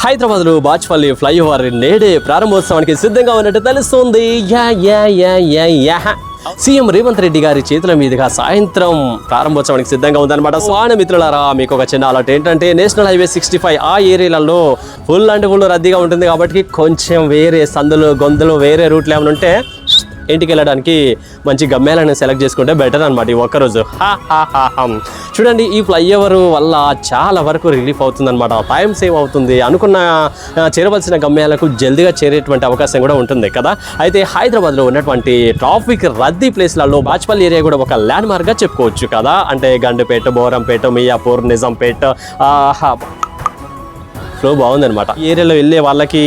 హైదరాబాద్లో బాచ్పల్లి ఫ్లైఓవర్ నేడే ప్రారంభోత్సవానికి సిద్ధంగా ఉన్నట్టు తెలుస్తుంది. సీఎం రేవంత్ రెడ్డి గారి చేతుల మీదుగా సాయంత్రం ప్రారంభోత్సవానికి సిద్ధంగా ఉందన్నమాట. స్వాణ మిత్రులారా, మీకు ఒక చిన్న అలర్ట్ ఏంటంటే నేషనల్ హైవే 65 ఆ ఏరియాలలో ఫుల్ రద్దీగా ఉంటుంది. కాబట్టి కొంచెం వేరే సందులు గొంతులు వేరే రూట్లు ఏమైనా ఉంటే ఇంటికి వెళ్ళడానికి మంచి గమ్యాలను సెలెక్ట్ చేసుకుంటే బెటర్ అనమాట ఈ ఒక్కరోజు. చూడండి, ఈ ఫ్లైఓవర్ వల్ల చాలా వరకు రిలీఫ్ అవుతుంది అనమాట. టైం సేవ్ అవుతుంది, అనుకున్న చేరవలసిన గమ్యాలకు జల్దీగా చేరేటువంటి అవకాశం కూడా ఉంటుంది కదా. అయితే హైదరాబాద్లో ఉన్నటువంటి ట్రాఫిక్ రద్దీ ప్లేస్లలో బాచ్పల్లి ఏరియా కూడా ఒక ల్యాండ్ మార్క్గా చెప్పుకోవచ్చు కదా. అంటే గండిపేట, బోరంపేట, మియాపూర్, నిజాంపేట ఫ్లో బాగుందనమాట. ఈ ఏరియాలో వెళ్ళే వాళ్ళకి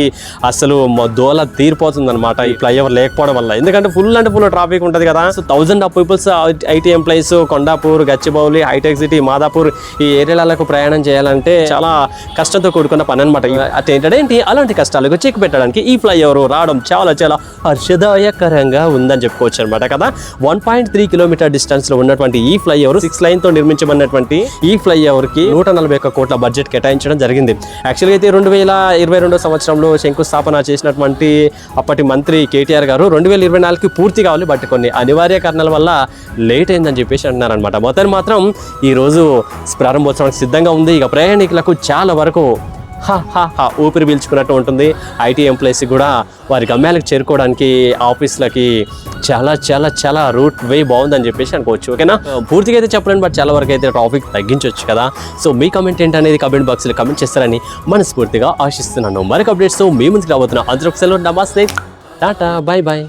అసలు దోల తీరిపోతుంది అనమాట ఈ ఫ్లైఓవర్ లేకపోవడం వల్ల. ఎందుకంటే ఫుల్ ట్రాఫిక్ ఉంటుంది కదా. So 1000 of peoples IT employees Kondapur, Gachibowli, హైటెక్ సిటీ, మాదాపూర్ ఈ ఏరియాలకు ప్రయాణం చేయాలంటే చాలా కష్టంతో కూడుకున్న పని అనమాట. ఏంటి అలాంటి కష్టాలకు చెక్ పెట్టడానికి ఈ ఫ్లైఓవర్ రావడం చాలా చాలా హర్షదాయకరంగా ఉందని చెప్పుకోవచ్చు అనమాట కదా. 1.3 కిలోమీటర్ డిస్టెన్స్ లో ఉన్నటువంటి ఈ ఫ్లైఓవర్ 6 లైన్ తో నిర్మించబడినటువంటి ఈ ఫ్లైఓవర్ కి 141 కోట్ల బడ్జెట్ కేటాయించడం జరిగింది. యాక్చువల్గా అయితే 2022 సంవత్సరంలో శంకుస్థాపన చేసినటువంటి అప్పటి మంత్రి కేటీఆర్ గారు 2024కి పూర్తి కావాలి, బట్ కొన్ని అనివార్య కారణాల వల్ల లేట్ అయిందని చెప్పేసి అంటున్నారనమాట. మొత్తం మాత్రం ఈరోజు ప్రారంభోత్సవానికి సిద్ధంగా ఉంది. ఇక ప్రయాణికులకు చాలా వరకు ఊపిరి పీల్చుకున్నట్టు ఉంటుంది. ఐటీ ఎంప్లాయీస్ కూడా వారి గమ్యాలకు చేరుకోవడానికి ఆఫీసులకి చాలా చాలా చాలా రూట్ వే బాగుందని చెప్పేసి అనుకోవచ్చు. ఓకేనా, పూర్తిగా అయితే చెప్పలేను, బట్ చాలా వరకు అయితే ట్రాఫిక్ తగ్గించవచ్చు కదా. సో మీ కమెంట్ ఏంటనేది కమెంట్ బాక్స్లో కమెంట్ చేస్తారని మనస్ఫూర్తిగా ఆశిస్తున్నాను. మరొక అప్డేట్స్ మీ ముందుకు రాబోతున్నా. అందరూ ఒకసారి నమస్తే, టాటా, బాయ్ బాయ్.